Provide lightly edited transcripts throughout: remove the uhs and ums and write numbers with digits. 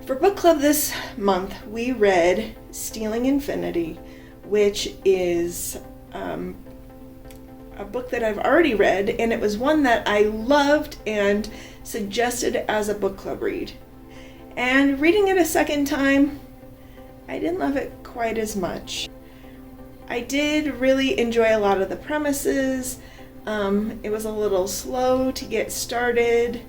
For book club this month, we read Stealing Infinity, which is a book that I've already read, and it was one that I loved and suggested as a book club read. And reading it a second time, I didn't love it quite as much. I did really enjoy a lot of the premises. It was a little slow to get started.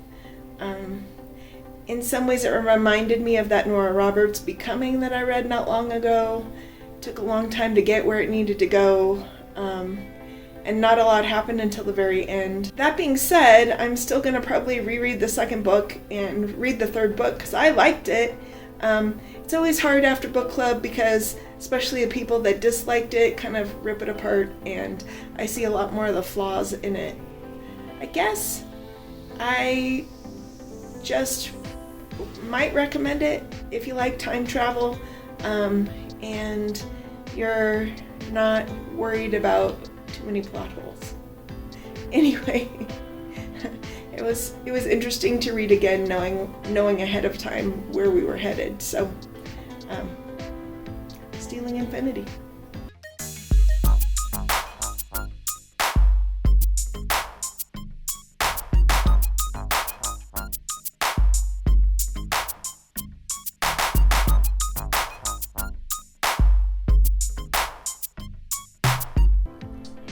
In some ways it reminded me of that Nora Roberts Becoming that I read not long ago. It took a long time to get where it needed to go, and not a lot happened until the very end. That being said, I'm still going to probably reread the second book and read the third book because I liked it. It's always hard after book club because especially the people that disliked it kind of rip it apart, and I see a lot more of the flaws in it. I guess I just might recommend it if you like time travel and you're not worried about too many plot holes. Anyway, it was interesting to read again, knowing ahead of time where we were headed. So, Stealing Infinity.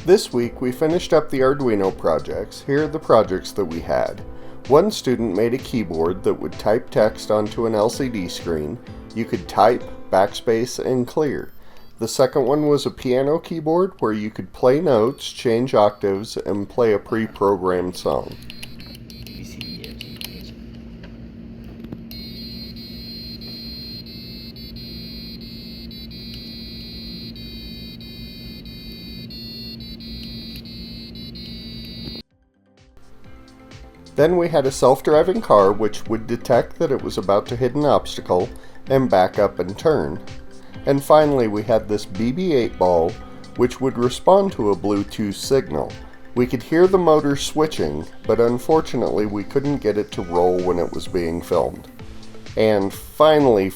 This week we finished up the Arduino projects. Here are the projects that we had. One student made a keyboard that would type text onto an LCD screen. You could type, backspace, and clear. The second one was a piano keyboard where you could play notes, change octaves, and play a pre-programmed song. Then we had a self-driving car which would detect that it was about to hit an obstacle and back up and turn. And finally we had this BB-8 ball which would respond to a Bluetooth signal. We could hear the motor switching, but unfortunately we couldn't get it to roll when it was being filmed. And finally,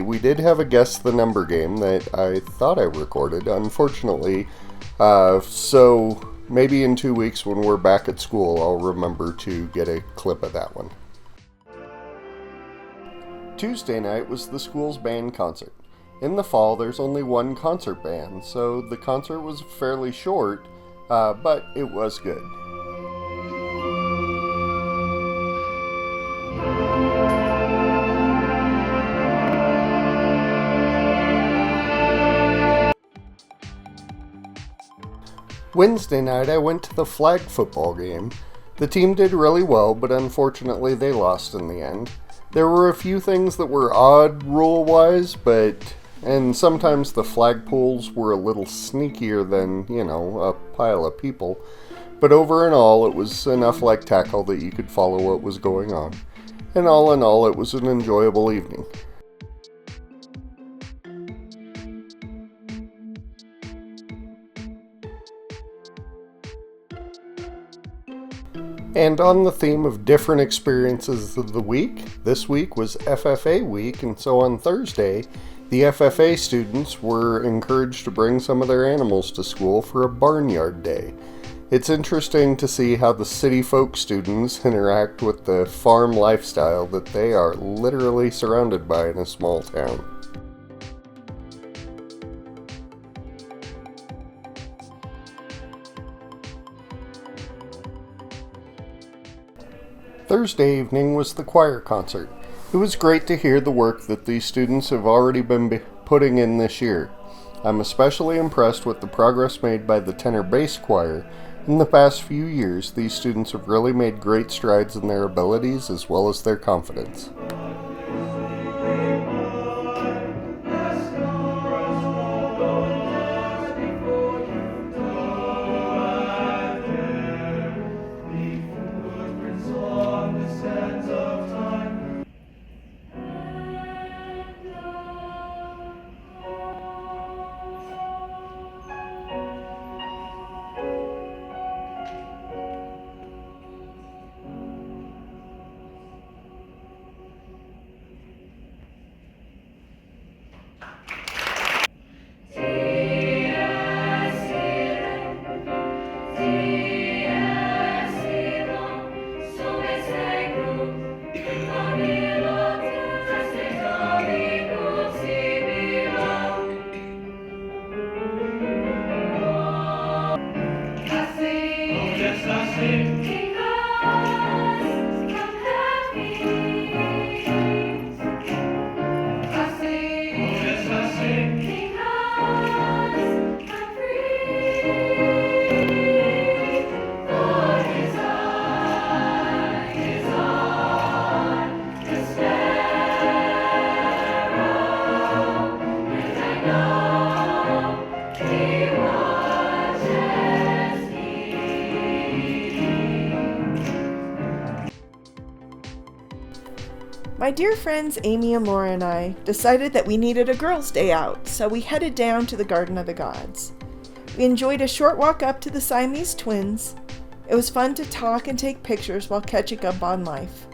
we did have a Guess the Number game that I thought I recorded, unfortunately, so maybe in 2 weeks when we're back at school, I'll remember to get a clip of that one. Tuesday night was the school's band concert. In the fall, there's only one concert band, so the concert was fairly short, but it was good. Wednesday night, I went to the flag football game. The team did really well, but unfortunately they lost in the end. There were a few things that were odd rule-wise, and sometimes the flagpoles were a little sneakier than, a pile of people. But over and all, it was enough like tackle that you could follow what was going on. And all in all, it was an enjoyable evening. And on the theme of different experiences of the week, this week was FFA week, and so on Thursday, the FFA students were encouraged to bring some of their animals to school for a barnyard day. It's interesting to see how the city folk students interact with the farm lifestyle that they are literally surrounded by in a small town. Thursday evening was the choir concert. It was great to hear the work that these students have already been putting in this year. I'm especially impressed with the progress made by the tenor bass choir. In the past few years, these students have really made great strides in their abilities as well as their confidence. My dear friends Amy and Laura and I decided that we needed a girls' day out, so we headed down to the Garden of the Gods. We enjoyed a short walk up to the Siamese twins. It was fun to talk and take pictures while catching up on life.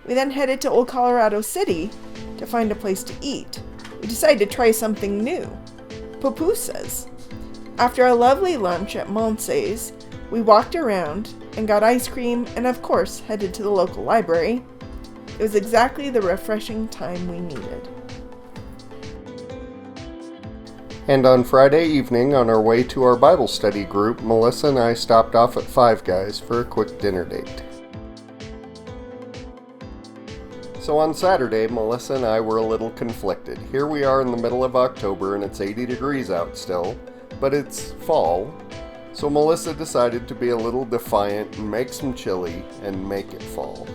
We then headed to Old Colorado City to find a place to eat. We decided to try something new, pupusas. After a lovely lunch at Montse's, we walked around and got ice cream and of course headed to the local library. It was exactly the refreshing time we needed. And on Friday evening, on our way to our Bible study group, Melissa and I stopped off at Five Guys for a quick dinner date. So on Saturday, Melissa and I were a little conflicted. Here we are in the middle of October and it's 80 degrees out still, but it's fall. So Melissa decided to be a little defiant and make some chili and make it fall.